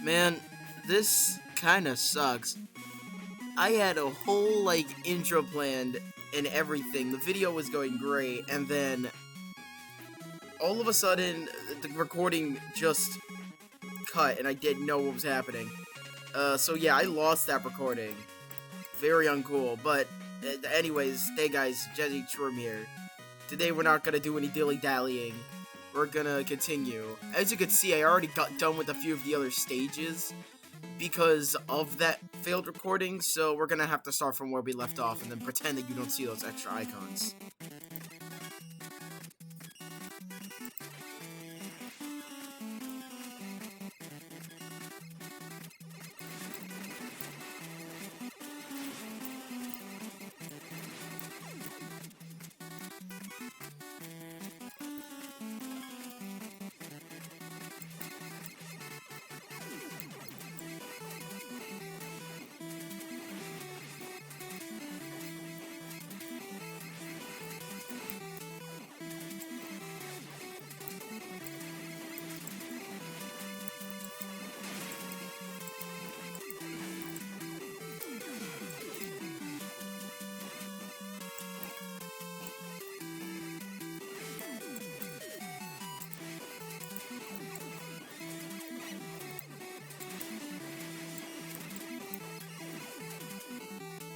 Man, this kinda sucks. I had a whole, intro planned and everything. The video was going great, and then all of a sudden, the recording just cut, and I didn't know what was happening. So yeah, I lost that recording. Very uncool, but anyways, hey guys, Jesse Trum here. Today we're not gonna do any dilly-dallying. We're gonna continue. As you can see, I already got done with a few of the other stages because of that failed recording, so we're gonna have to start from where we left off and then pretend that you don't see those extra icons.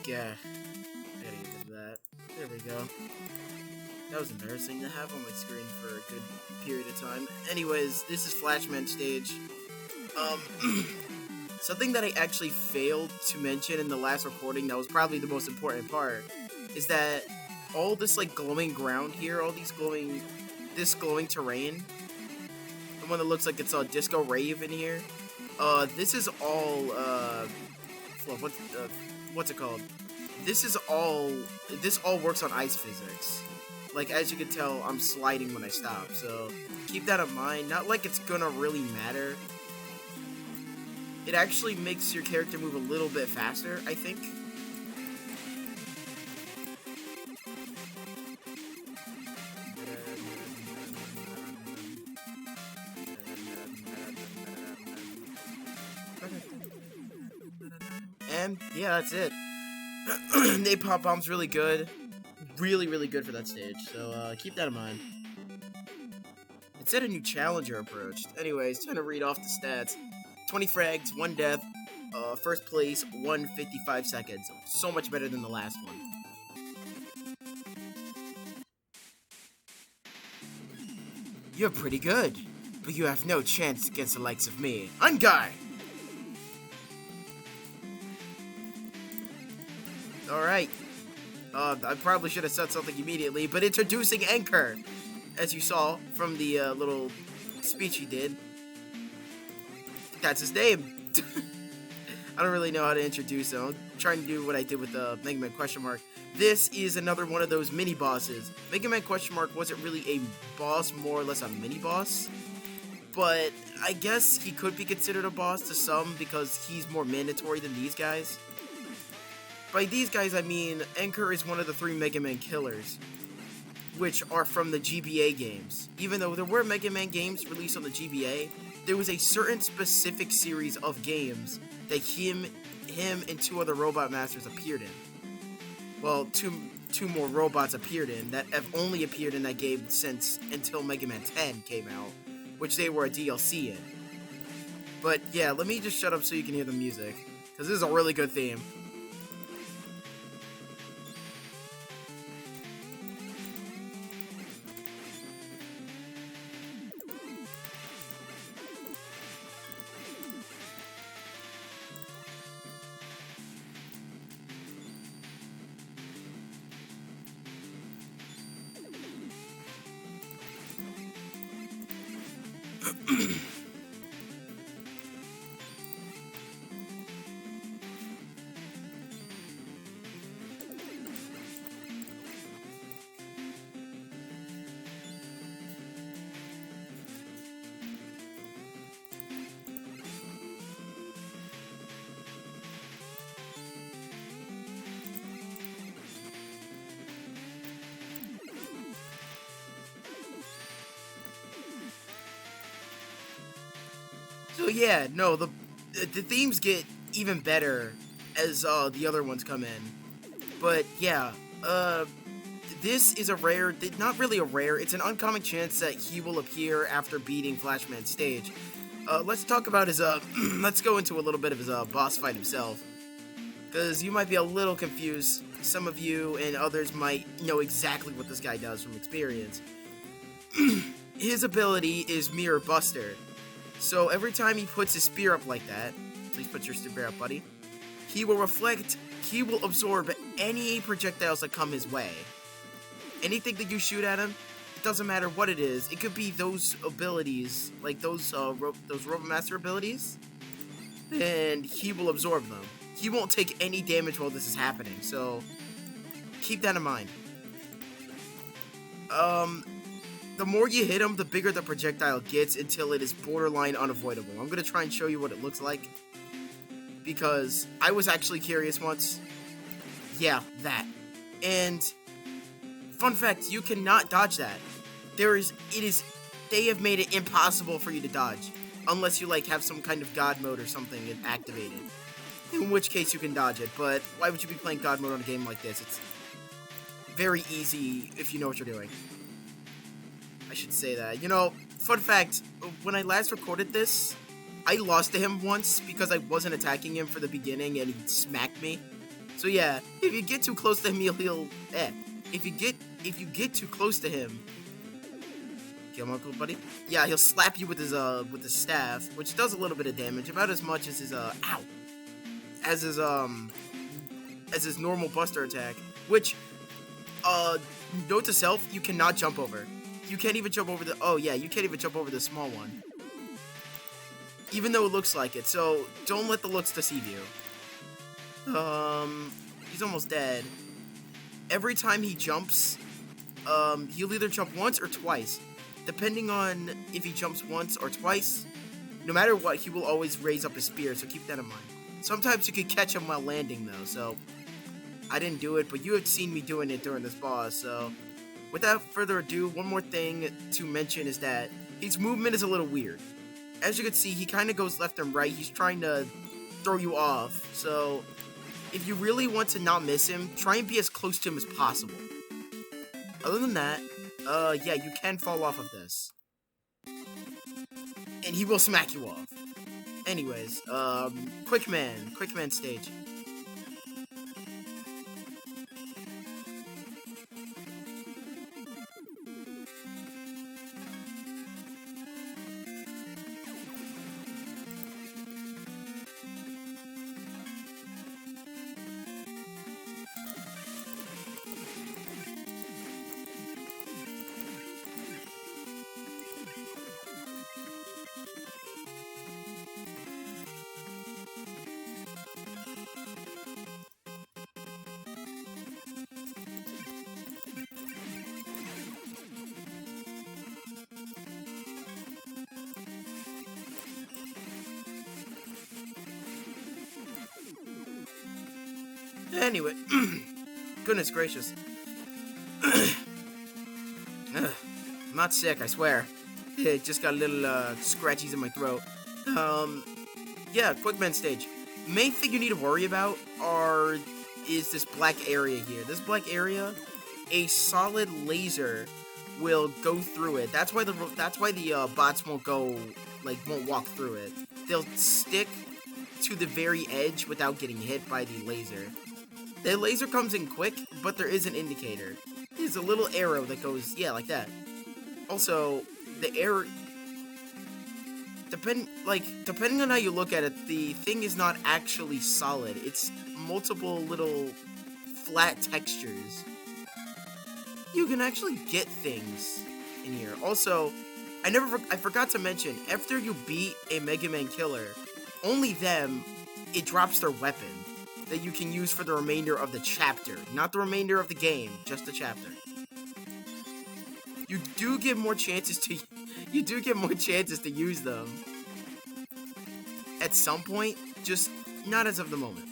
Yeah, I gotta get rid of that. There we go. That was embarrassing to have on my screen for a good period of time. Anyways, this is Flashman stage. Something that I actually failed to mention in the last recording that was probably the most important part is that all this glowing ground here, this glowing terrain, the one that looks like it's a disco rave in here, this is all, what's it called? This all works on ice physics. As you can tell, I'm sliding when I stop, so keep that in mind. Not like it's gonna really matter. It actually makes your character move a little bit faster, I think. And yeah, that's it. Napalm Bomb's really good. Really, really good for that stage, so keep that in mind. It said a new challenger approached. Anyways, time to read off the stats. 20 frags, 1 death, first place, 155 seconds. So much better than the last one. You're pretty good, but you have no chance against the likes of me. Enker! Alright. I probably should have said something immediately, but introducing Enker, as you saw from the little speech he did. That's his name. I don't really know how to introduce him. I'm trying to do what I did with the Megaman question mark. This is another one of those mini bosses. Megaman question mark wasn't really a boss, more or less a mini boss, but I guess he could be considered a boss to some because he's more mandatory than these guys. By these guys, I mean Enker is one of the 3 Mega Man killers, which are from the GBA games. Even though there were Mega Man games released on the GBA, there was a certain specific series of games that him and 2 other Robot Masters appeared in. Well, two more robots appeared in that have only appeared in that game until Mega Man 10 came out, which they were a DLC in. But yeah, let me just shut up so you can hear the music, because this is a really good theme. So yeah, no, the themes get even better as the other ones come in. But yeah, this is a rare, not really a rare, it's an uncommon chance that he will appear after beating Flashman's stage. Let's talk about his, let's go into a little bit of his boss fight himself. Because you might be a little confused. Some of you and others might know exactly what this guy does from experience. His ability is Mirror Buster. So every time he puts his spear up like that, please put your spear up, buddy, he will absorb any projectiles that come his way. Anything that you shoot at him, it doesn't matter what it is. It could be those abilities, like those Robomaster abilities, and he will absorb them. He won't take any damage while this is happening, so keep that in mind. The more you hit him, the bigger the projectile gets until it is borderline unavoidable. I'm going to try and show you what it looks like, because I was actually curious once. Yeah, that. And fun fact, you cannot dodge that. They have made it impossible for you to dodge, unless you like have some kind of God mode or something activated. In which case you can dodge it, but why would you be playing God mode on a game like this? It's very easy if you know what you're doing. I should say that. You know, fun fact, when I last recorded this, I lost to him once because I wasn't attacking him for the beginning and he smacked me. So yeah, if you get too close to him, if you get too close to him, come on, cool buddy. Yeah, he'll slap you with his staff, which does a little bit of damage, about as much as his as his normal Buster attack, which, note to self, you cannot jump over. You can't even jump over you can't even jump over the small one. Even though it looks like it, so don't let the looks deceive you. He's almost dead. Every time he jumps, he'll either jump once or twice. Depending on if he jumps once or twice, no matter what, he will always raise up his spear, so keep that in mind. Sometimes you can catch him while landing, though, so I didn't do it, but you have seen me doing it during this boss, so without further ado, one more thing to mention is that his movement is a little weird. As you can see, he kind of goes left and right. He's trying to throw you off, so if you really want to not miss him, try and be as close to him as possible. Other than that, yeah, you can fall off of this. And he will smack you off. Anyways, Quick Man stage. Anyway, goodness gracious. I'm not sick, I swear. It just got a little scratchies in my throat. Yeah, Quick Man stage. Main thing you need to worry about is this black area here. This black area, a solid laser will go through it. That's why the bots won't walk through it. They'll stick to the very edge without getting hit by the laser. The laser comes in quick, but there is an indicator. There's a little arrow that goes, yeah, like that. Also, the arrow, depending on how you look at it, the thing is not actually solid. It's multiple little flat textures. You can actually get things in here. Also, I forgot to mention, after you beat a Megaman killer, only them, it drops their weapon that you can use for the remainder of the chapter. Not the remainder of the game, just the chapter. You do get more chances to use them at some point, just not as of the moment.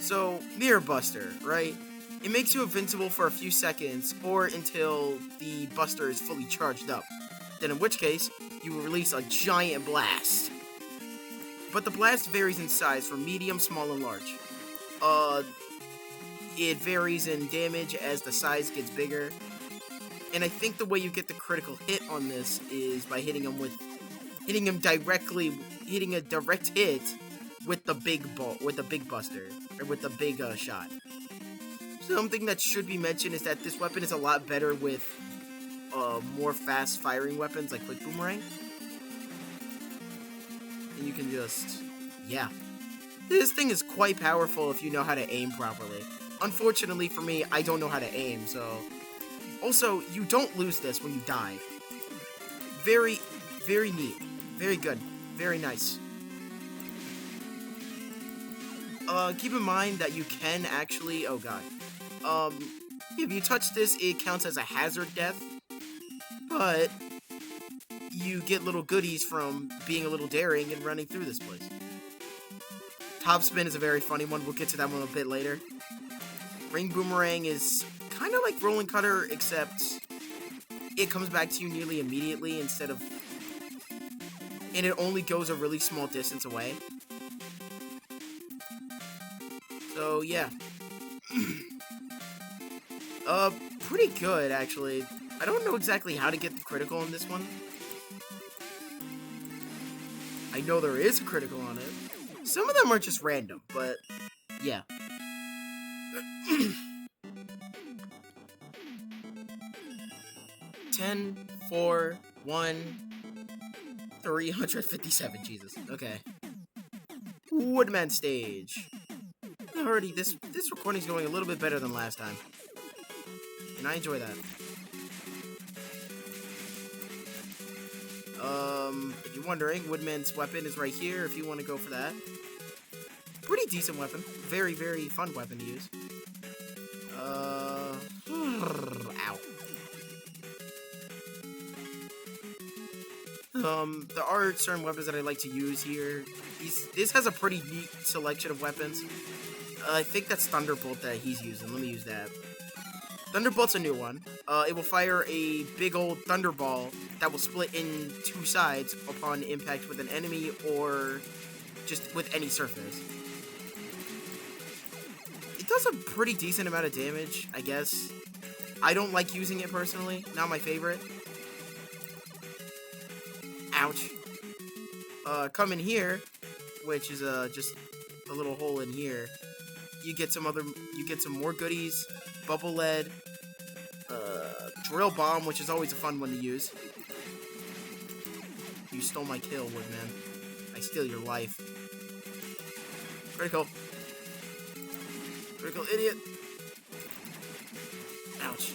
So, Mirror Buster, right? It makes you invincible for a few seconds or until the Buster is fully charged up. then in which case, you will release a giant blast. But the blast varies in size from medium, small, and large. It varies in damage as the size gets bigger. And I think the way you get the critical hit on this is by hitting a direct hit with the big buster, or with the big shot. Something that should be mentioned is that this weapon is a lot better with more fast firing weapons like quick boomerang. And you can just, yeah. This thing is quite powerful if you know how to aim properly. Unfortunately for me, I don't know how to aim, so... Also, you don't lose this when you die. Very, very neat. Very good. Very nice. Keep in mind that you can actually... Oh, God. If you touch this, it counts as a hazard death. But you get little goodies from being a little daring and running through this place. Top spin is a very funny one. We'll get to that one a bit later. Ring boomerang is kind of like rolling cutter, except it comes back to you nearly immediately instead of... And it only goes a really small distance away. So, yeah. Pretty good, actually. I don't know exactly how to get the critical on this one. I know there is a critical on it. Some of them are just random, but yeah. $10, $4, $1, $357. Jesus. Okay. Woodman stage. Already, this recording's going a little bit better than last time, and I enjoy that. If you're wondering, Woodman's weapon is right here if you want to go for that. Pretty decent weapon. Very, very fun weapon to use. Ow. There are certain weapons that I like to use here. This has a pretty neat selection of weapons. I think that's Thunderbolt that he's using. Let me use that. Thunderbolt's a new one. It will fire a big old Thunderball that will split in two sides upon impact with an enemy or just with any surface. It does a pretty decent amount of damage, I guess. I don't like using it personally. Not my favorite. Ouch. Come in here, which is just a little hole in here. You get some more goodies. Bubble lead. Drill bomb, which is always a fun one to use. You stole my kill, Woodman. I steal your life. Critical. Critical idiot. Ouch.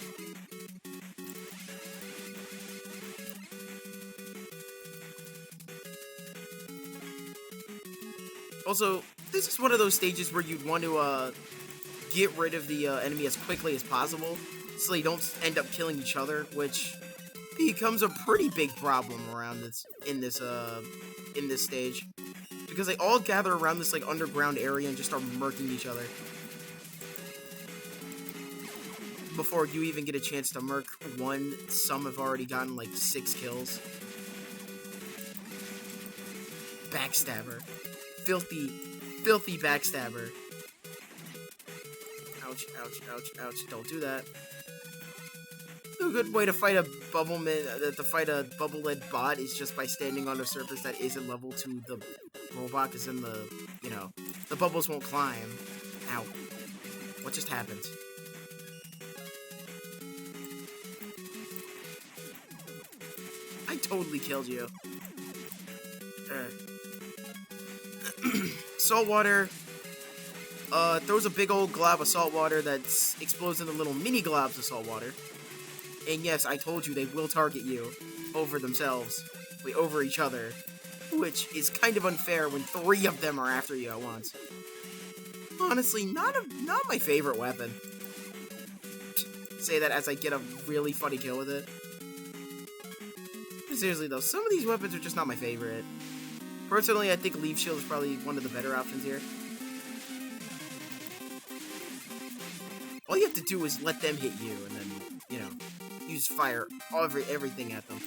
Also, this is one of those stages where you'd want to get rid of the enemy as quickly as possible, so they don't end up killing each other, which becomes a pretty big problem around in this stage, because they all gather around this like underground area and just start murking each other before you even get a chance to murk one. Some have already gotten like 6 kills. Backstabber. Filthy backstabber. Ouch, ouch, ouch, ouch. Don't do that. A good way to fight a bubble lead bot is just by standing on a surface that isn't level to the robot, because then the bubbles won't climb. Ow. What just happened? I totally killed you. Saltwater throws a big old glob of saltwater that explodes into little mini globs of saltwater. And yes, I told you they will target you over themselves. Wait, over each other. Which is kind of unfair when 3 of them are after you at once. Honestly, not my favorite weapon. Say that as I get a really funny kill with it. Seriously though, some of these weapons are just not my favorite. Personally, I think Leaf Shield is probably one of the better options here. All you have to do is let them hit you, and then, use just fire everything at them.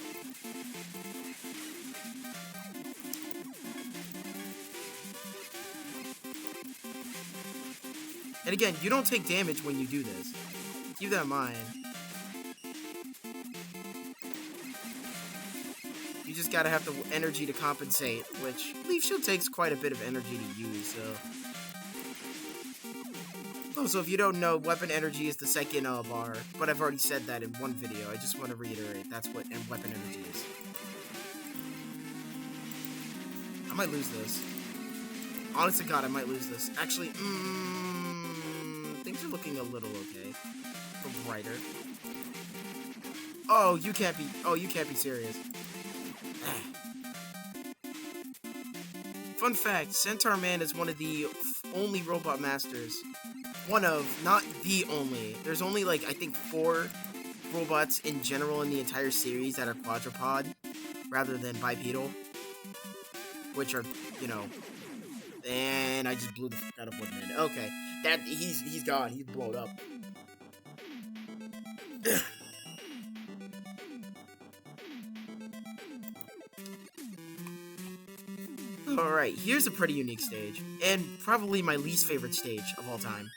And again, you don't take damage when you do this. Keep that in mind. You just gotta have the energy to compensate, which Leaf Shield takes quite a bit of energy to use, so... Also, if you don't know, weapon energy is the second bar, but I've already said that in one video. I just want to reiterate, that's what weapon energy is. I might lose this. Honest to God, I might lose this. Actually, things are looking a little okay. A brighter. Oh, you can't be serious. Fun fact, Centaur Man is one of the only robot masters. One of, not the only. There's only, like, I think 4 robots in general in the entire series that are quadrupod, rather than bipedal. Which are, you know... And I just blew the fuck out of one man. Okay, he's gone. He's blown up. Alright, here's a pretty unique stage, and probably my least favorite stage of all time.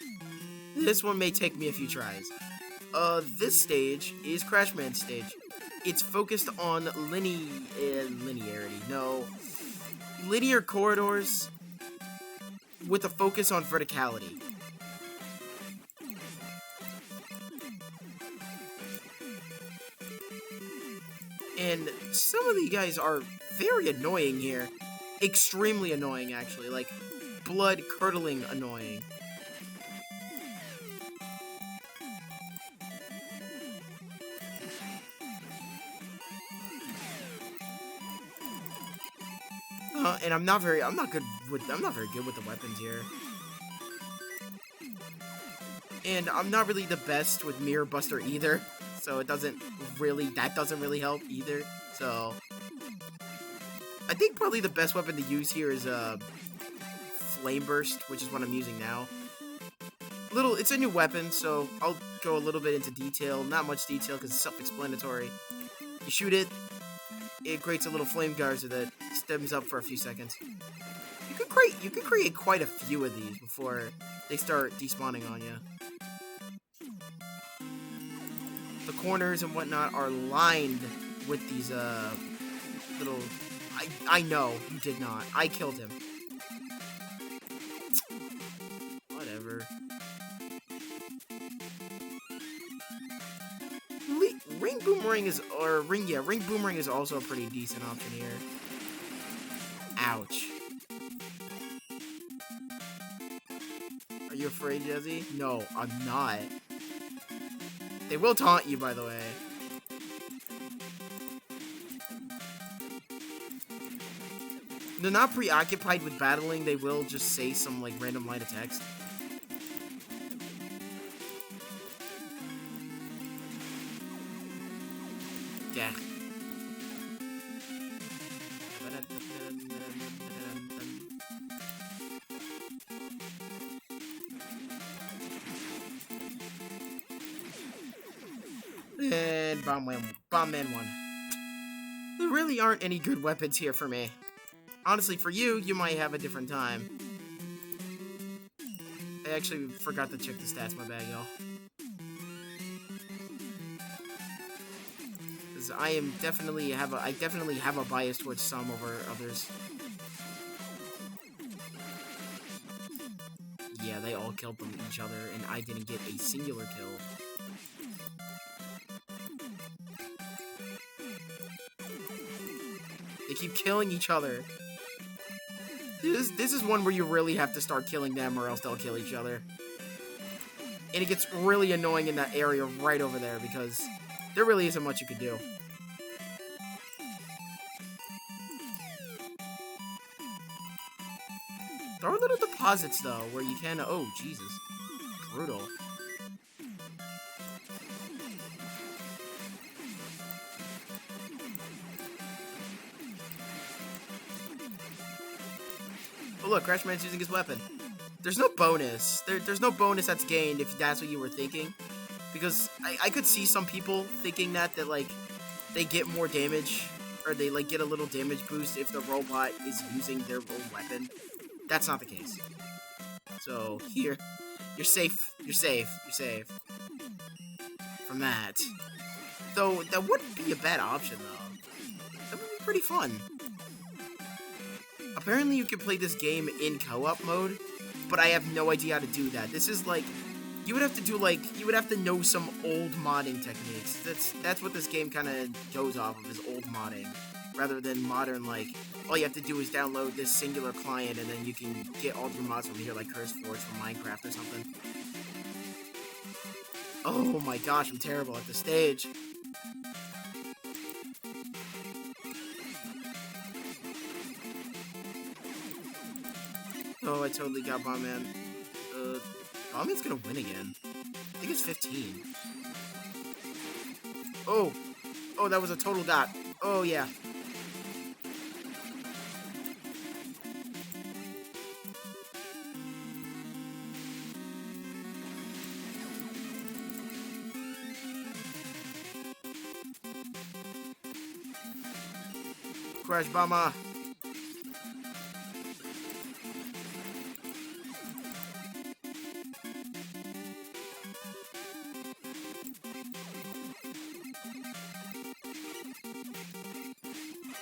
This one may take me a few tries. This stage is Crashman's stage. It's focused on linearity. No, linear corridors with a focus on verticality. And some of the guys are very annoying here. Extremely annoying, actually. Like, blood-curdling annoying. And I'm not very good with the weapons here. And I'm not really the best with Mirror Buster either, so that doesn't really help either. So I think probably the best weapon to use here is Flame Burst, which is what I'm using now. It's a new weapon, so I'll go a little bit into detail. Not much detail because it's self-explanatory. You shoot it, it creates a little flame geyser that stems up for a few seconds. You could create quite a few of these before they start despawning on you. The corners and whatnot are lined with these little... I know, you did not. I killed him. Whatever. Ring Boomerang is also a pretty decent option here. Ouch. Are you afraid, Jesse? No, I'm not. They will taunt you, by the way. They're not preoccupied with battling, they will just say some, like, random line of text. Yeah. And Bomb Man 1. There really aren't any good weapons here for me. Honestly, for you, you might have a different time. I actually forgot to check the stats in my bag, y'all. Because I definitely have a bias towards some over others. Yeah, they all killed each other, and I didn't get a singular kill. They keep killing each other. This is one where you really have to start killing them or else they'll kill each other. And it gets really annoying in that area right over there because there really isn't much you could do. There are little deposits, though, where you can... Oh, Jesus. Brutal. Oh, look, Crashman's using his weapon. There's no bonus. There's no bonus that's gained if that's what you were thinking. Because I could see some people thinking that, like, they get more damage, or they, like, get a little damage boost if the robot is using their own weapon. That's not the case. So, here, you're safe, you're safe, you're safe from that. Though, that wouldn't be a bad option, though. That would be pretty fun. Apparently, you can play this game in co-op mode, but I have no idea how to do that. This is, like, you would have to do, like, you would have to know some old modding techniques. That's what this game kind of goes off of, is old modding. Rather than modern, like, all you have to do is download this singular client, and then you can get all your mods from here, like Curse Forge from Minecraft or something. Oh my gosh, I'm terrible at this stage. Oh, I totally got Bomb-Man. Bomb-Man's gonna win again. I think it's 15. Oh! Oh, that was a total dot. Oh, yeah. Crash Bomber!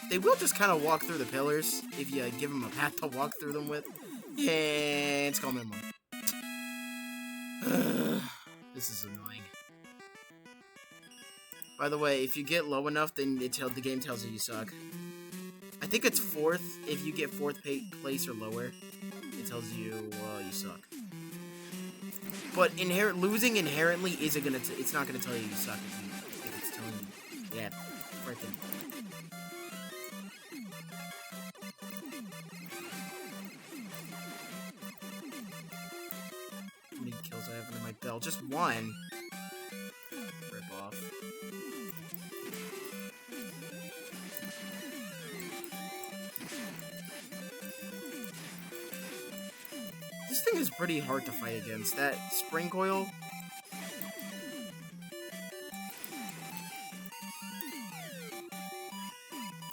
They will just kind of walk through the pillars if you give them a path to walk through them with. And Skull Minimum. This is annoying. By the way, if you get low enough, then the game tells you suck. I think it's 4th. If you get 4th place or lower, it tells you you suck. But losing inherently isn't gonna. It's not gonna tell you suck if it's telling you. Yeah, freaking. How many kills I have under my belt? Just one. Rip off. This thing is pretty hard to fight against. That spring coil.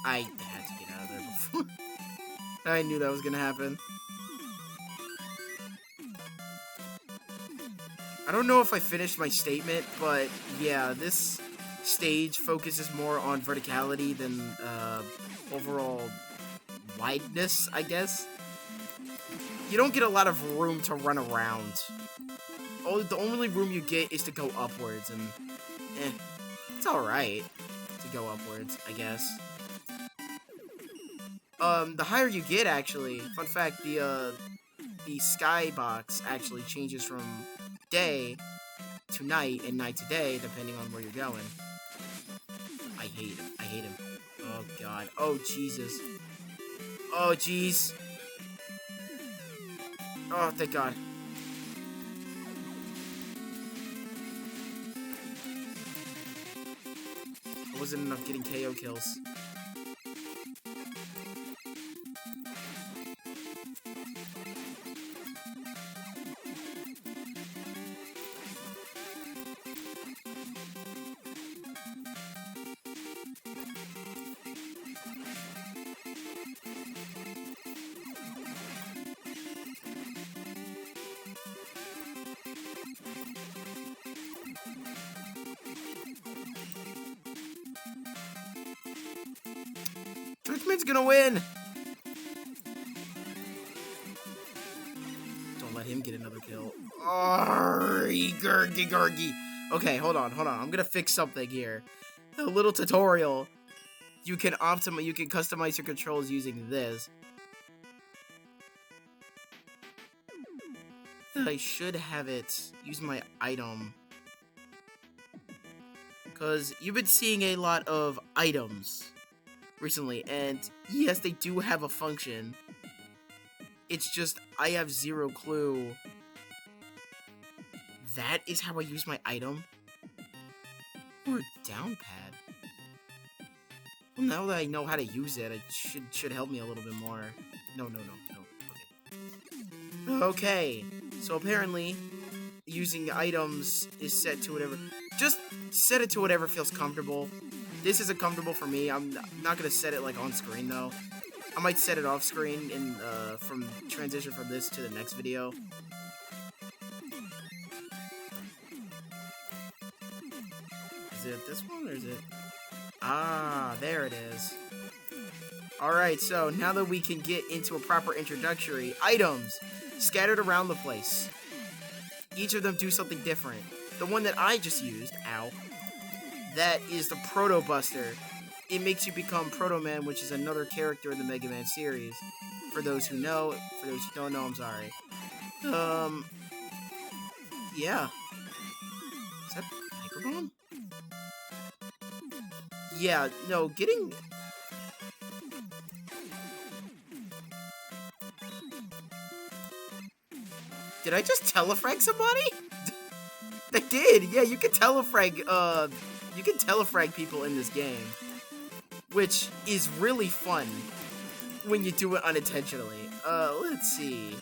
I had to get out of there before. I knew that was gonna happen. I don't know if I finished my statement, but yeah, this stage focuses more on verticality than overall wideness, I guess. You don't get a lot of room to run around. The only room you get is to go upwards, and it's alright to go upwards, I guess. The higher you get, actually, fun fact, the skybox actually changes from day to night and night to day, depending on where you're going. I hate him. I hate him. Oh, God. Oh, Jesus. Oh, jeez. Oh, thank God. I wasn't enough getting KO kills. Judgment's gonna win! Don't let him get another kill. Gurgy. Okay, hold on. I'm gonna fix something here. A little tutorial. You can customize your controls using this. I should have it use my item. Because you've been seeing a lot of items recently, and yes, they do have a function. It's just, I have zero clue. That is how I use my item? Or down pad? Well, now that I know how to use it, it should help me a little bit more. No. Okay. Okay, so apparently, using items is set to whatever. Just set it to whatever feels comfortable. This isn't comfortable for me. I'm not gonna set it like on screen though. I might set it off screen and from transition from this to the next video. Is it this one or is it? Ah, there it is. Alright, so now that we can get into a proper introductory, items scattered around the place. Each of them do something different. The one that I just used, ow, that is the Proto Buster. It makes you become Proto Man, which is another character in the Mega Man series. For those who know, for those who don't know, I'm sorry. Yeah. Is that Hyper Bomb? Yeah, no, getting... Did I just telefrag somebody? I did, yeah, you can telefrag people in this game. Which is really fun when you do it unintentionally. Let's see.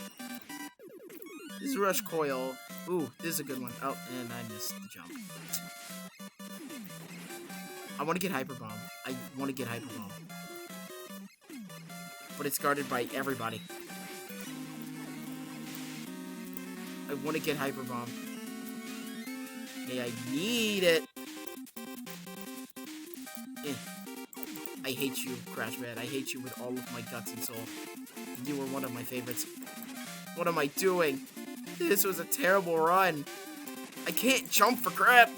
This is Rush Coil. Ooh, this is a good one. Oh, and I missed the jump. I want to get Hyper Bomb. I want to get Hyper Bomb. But it's guarded by everybody. I want to get Hyper Bomb. Hey, I need it. I hate you, Crash Man. I hate you with all of my guts and soul. You were one of my favorites. What am I doing? This was a terrible run. I can't jump for crap.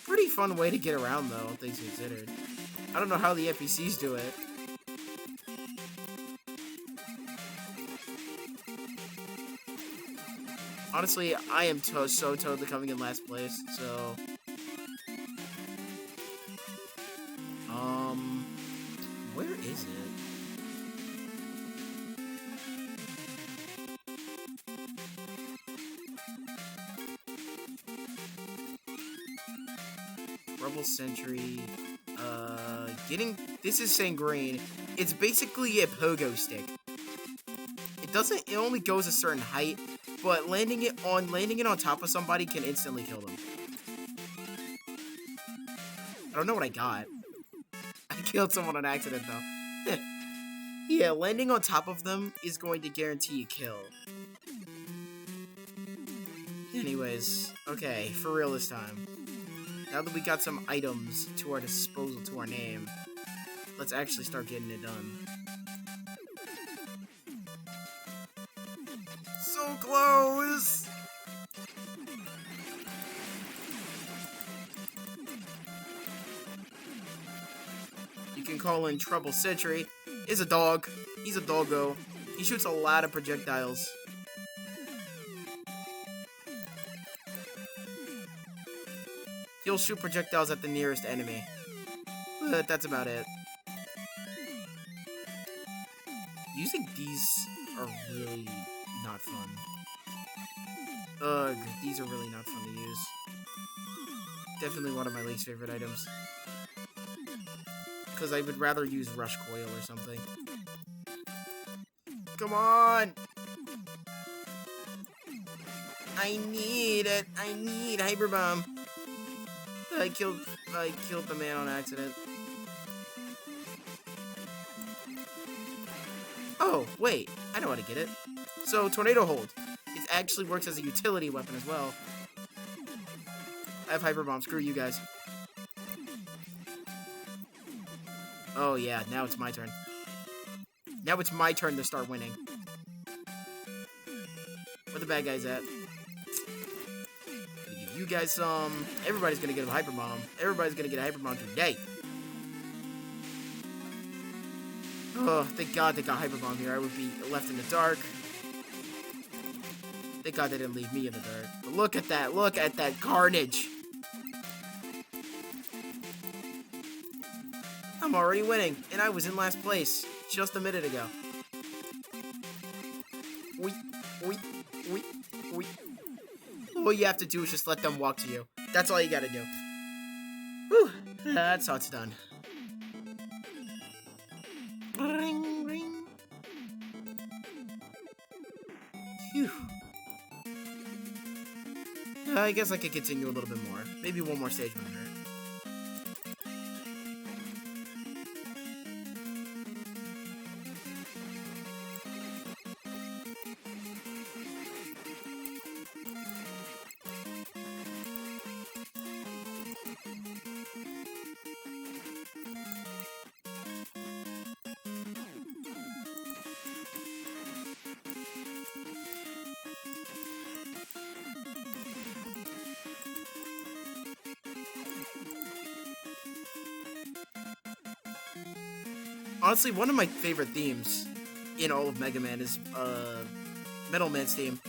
Pretty fun way to get around, though, things considered. I don't know how the NPCs do it. Honestly, I am so totally coming in last place, so... Where is it? Rebel Sentry, this is saying green. It's basically a pogo stick. It only goes a certain height, but landing it on top of somebody can instantly kill them. I don't know what I got. I killed someone on accident, though. Yeah, landing on top of them is going to guarantee a kill. Anyways, okay, for real this time. Now that we got some items to our disposal, to our name, let's actually start getting it done. So close! You can call in Trouble Sentry. He's a dog. He's a doggo. He shoots a lot of projectiles. He'll shoot projectiles at the nearest enemy. But that's about it. Using these are really not fun. Ugh, these are really not fun to use. Definitely one of my least favorite items. Because I would rather use Rush Coil or something. Come on! I need it! I need Hyper Bomb! I killed the man on accident. Oh, wait. I know how to get it. So, Tornado Hold. It actually works as a utility weapon as well. I have Hyper Bomb. Screw you guys. Oh, yeah. Now it's my turn. Now it's my turn to start winning. Where the bad guys at? Gonna give you guys some. Everybody's gonna get a Hyper Bomb. Everybody's gonna get a Hyper Bomb today. Oh, thank God they got Hyper Bomb here. I would be left in the dark. Thank God they didn't leave me in the dark. But look at that. Look at that carnage. I'm already winning, and I was in last place just a minute ago. Oink, oink, oink, oink. All you have to do is just let them walk to you. That's all you gotta do. Whew, that's how it's done. Ring, ring. I guess I could continue a little bit more. Maybe one more stage wouldn't hurt. Honestly, one of my favorite themes in all of Mega Man is Metal Man's theme.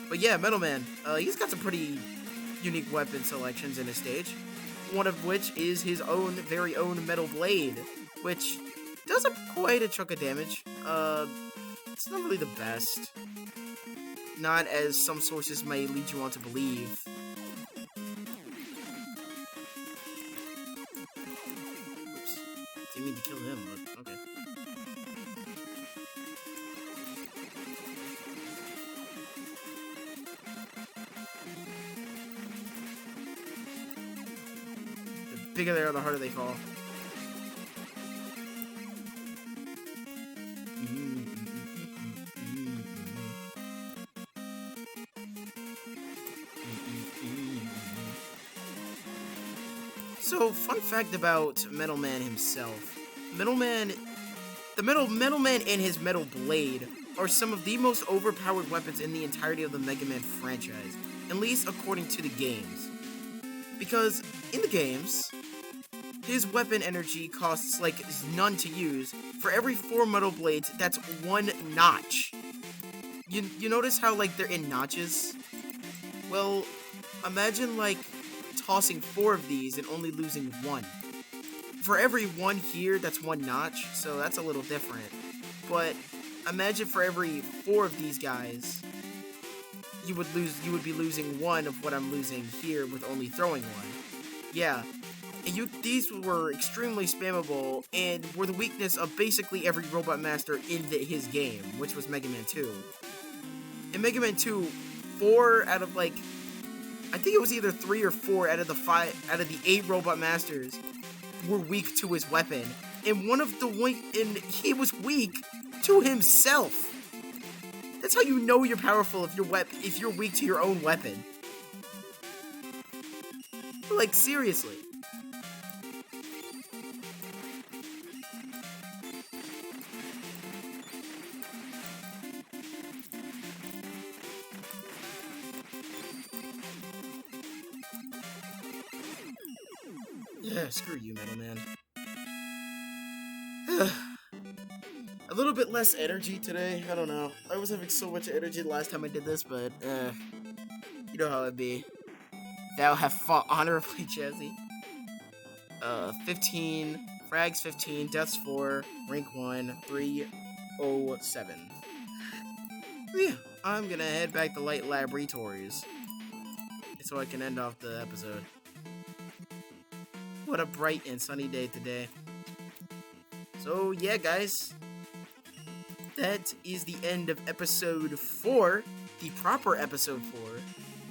But yeah, Metal Man, he's got some pretty unique weapon selections in his stage. One of which is his own, very own Metal Blade, which does quite a chunk of damage. It's not really the best. Not as some sources may lead you on to believe. Oops. Didn't mean to kill him, but okay. The bigger they are, the harder they fall. So, fun fact about Metal Man himself. Metal Man and his Metal Blade are some of the most overpowered weapons in the entirety of the Mega Man franchise, at least according to the games. Because in the games, his weapon energy costs like none to use. For every 4 Metal Blades, that's 1 notch. You notice how like they're in notches? Well, imagine like tossing 4 of these and only losing 1. For every 1 here, that's 1 notch, so that's a little different. But imagine for every 4 of these guys, you would be losing 1 of what I'm losing here with only throwing 1. Yeah. And these were extremely spammable and were the weakness of basically every Robot Master in his game, which was Mega Man 2. In Mega Man 2, 4 out of like, I think it was either 3 or 4 out of the 8 Robot Masters were weak to his weapon, and he was weak to himself. That's how you know you're powerful if you're weak to your own weapon. Like seriously. Yeah, screw you, Metal Man. A little bit less energy today. I don't know. I was having so much energy the last time I did this, but, you know how it be. Thou have fought honorably, Jazzy. 15, frags 15, deaths 4, rank 1, 307. Yeah, I'm gonna head back to Light Laboratories so I can end off the episode. What a bright and sunny day today. So, yeah, guys. That is the end of episode 4, the proper episode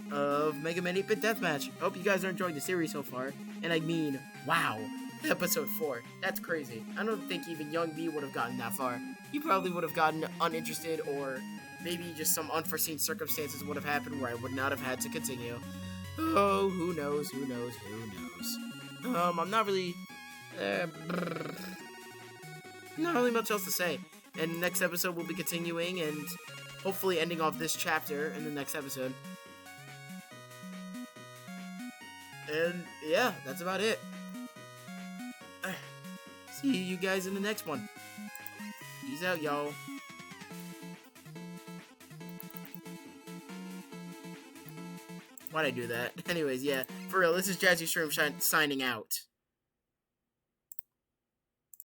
4 of Mega Man 8-Bit Deathmatch. I hope you guys are enjoying the series so far. And I mean, wow, episode 4. That's crazy. I don't think even young me would have gotten that far. You probably would have gotten uninterested, or maybe just some unforeseen circumstances would have happened where I would not have had to continue. Oh, who knows, who knows, who knows. I'm not really much else to say. And next episode we'll be continuing and hopefully ending off this chapter in the next episode. And yeah, that's about it. See you guys in the next one. Peace out, y'all. Why'd I do that? Anyways, yeah, for real, this is Jazzy Shroom signing out.